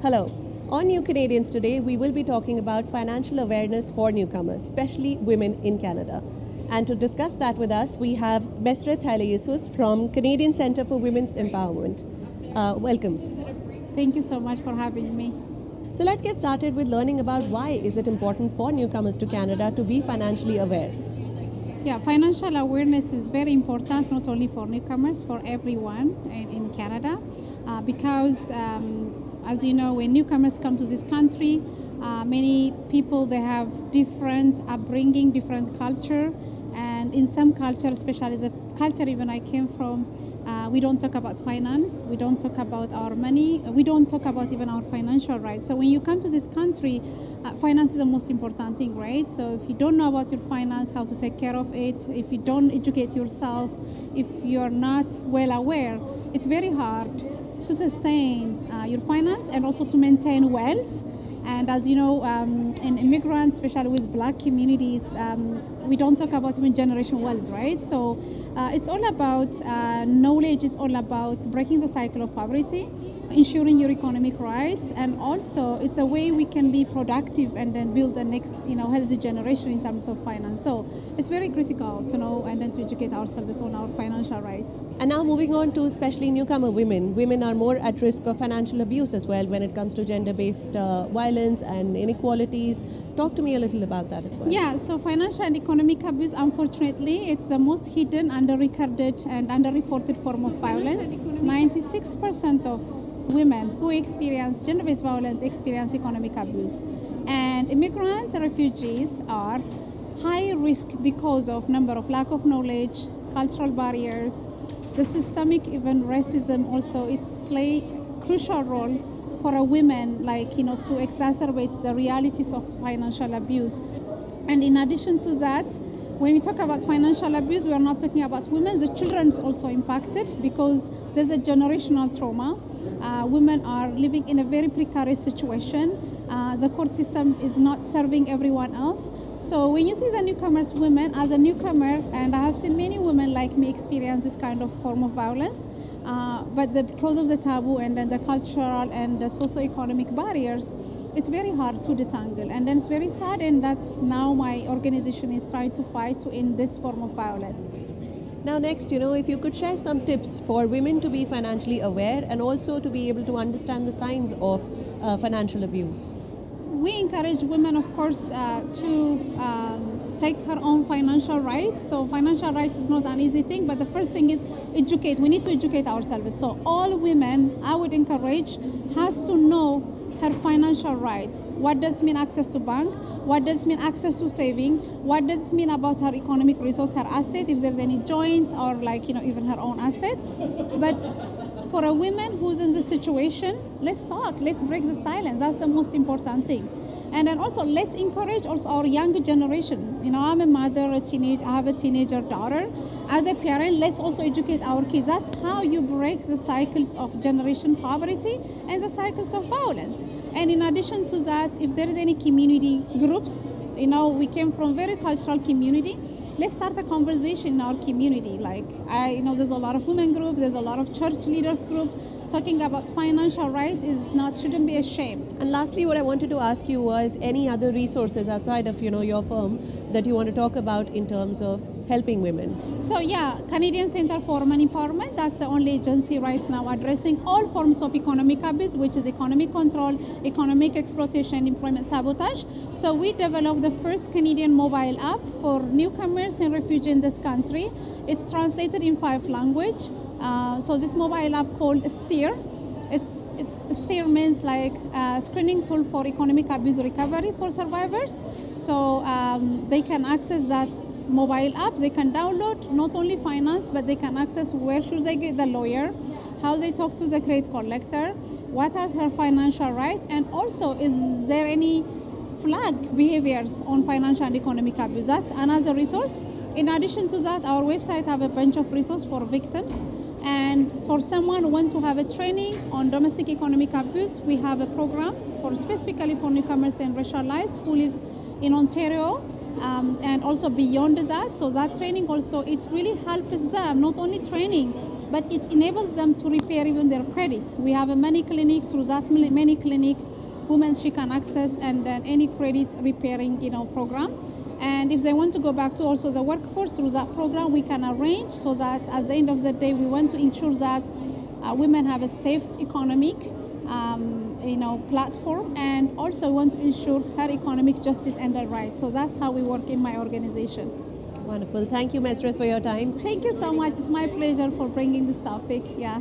Hello. On New Canadians today, we will be talking about financial awareness for newcomers, especially women in Canada. And to discuss that with us, we have Mesret Haile from Canadian Centre for Women's Empowerment. Welcome. Thank you so much for having me. So let's get started with learning about why is it important for newcomers to Canada to be financially aware. Yeah, financial awareness is very important, not only for newcomers, for everyone in Canada, because as you know, when newcomers come to this country, many people, they have different upbringing, different culture, and in some culture, especially the culture even I came from, we don't talk about finance, we don't talk about our money, we don't talk about even our financial rights. So when you come to this country, finance is the most important thing, right? So if you don't know about your finance, how to take care of it, if you don't educate yourself, if you're not well aware, it's very hard to sustain your finance and also to maintain wealth. And as you know, in immigrants, especially with black communities, we don't talk about even generation wealth, right? So it's all about knowledge, it's all about breaking the cycle of poverty, ensuring your economic rights, and also it's a way we can be productive and then build the next, healthy generation in terms of finance. So it's very critical to know and then to educate ourselves on our financial rights. And now moving on to especially newcomer women. Women are more at risk of financial abuse as well when it comes to gender-based violence and inequalities. Talk to me a little about that as well. Yeah, so financial and economic abuse, unfortunately, it's the most hidden, under-recorded and under-reported form of violence. 96% of women who experience gender-based violence experience economic abuse. And immigrant refugees are high risk because of number of lack of knowledge, cultural barriers, the systemic even racism also, it's play crucial role for a women, to exacerbate the realities of financial abuse. And in addition to that, when we talk about financial abuse, we are not talking about women. The children is also impacted because there's a generational trauma. Women are living in a very precarious situation. The court system is not serving everyone else. So when you see the newcomers women, as a newcomer, and I have seen many women like me experience this kind of form of violence, but because of the taboo and then the cultural and the socio-economic barriers, it's very hard to detangle. And then it's very sad in that now my organization is trying to fight to end this form of violence. Now next, if you could share some tips for women to be financially aware and also to be able to understand the signs of financial abuse. We encourage women, of course, to take her own financial rights. So financial rights is not an easy thing, but the first thing is educate. We need to educate ourselves. So all women, I would encourage, has to know her financial rights. What does it mean access to bank? What does it mean access to saving? What does it mean about her economic resource, her asset, if there's any joint or even her own asset? But for a woman who's in this situation, let's talk, let's break the silence. That's the most important thing. And then also let's encourage also our younger generation. I'm a mother, I have a teenager daughter. As a parent, let's also educate our kids. That's how you break the cycles of generation poverty and the cycles of violence. And in addition to that, if there is any community groups, we came from very cultural community, let's start a conversation in our community. There's a lot of women groups, there's a lot of church leaders group. Talking about financial rights shouldn't be a shame. And lastly, what I wanted to ask you was any other resources outside of your firm that you want to talk about in terms of helping women? So Canadian Centre for Women Empowerment, that's the only agency right now addressing all forms of economic abuse, which is economic control, economic exploitation, employment sabotage. So we developed the first Canadian mobile app for newcomers and refugees in this country. It's translated in 5 languages. So this mobile app called STEER. STEER means a screening tool for economic abuse recovery for survivors. So they can access that mobile app. They can download not only finance, but they can access where should they get the lawyer, how they talk to the credit collector, what are her financial rights, and also is there any flag behaviors on financial and economic abuse. That's another resource. In addition to that, our website have a bunch of resources for victims. And for someone who want to have a training on domestic economic abuse, we have a program specifically for newcomers and racialized who lives in Ontario. and also beyond that. So that training also, it really helps them, not only training, but it enables them to repair even their credits. We have many clinics. Through that many clinic, women she can access and then any credit repairing program. And if they want to go back to also the workforce through that program, we can arrange so that at the end of the day, we want to ensure that women have a safe economic platform, and also want to ensure her economic justice and her rights. So that's how we work in my organization. Wonderful. Thank you, Mesret, for your time. Thank you so much. It's my pleasure for bringing this topic. Yeah.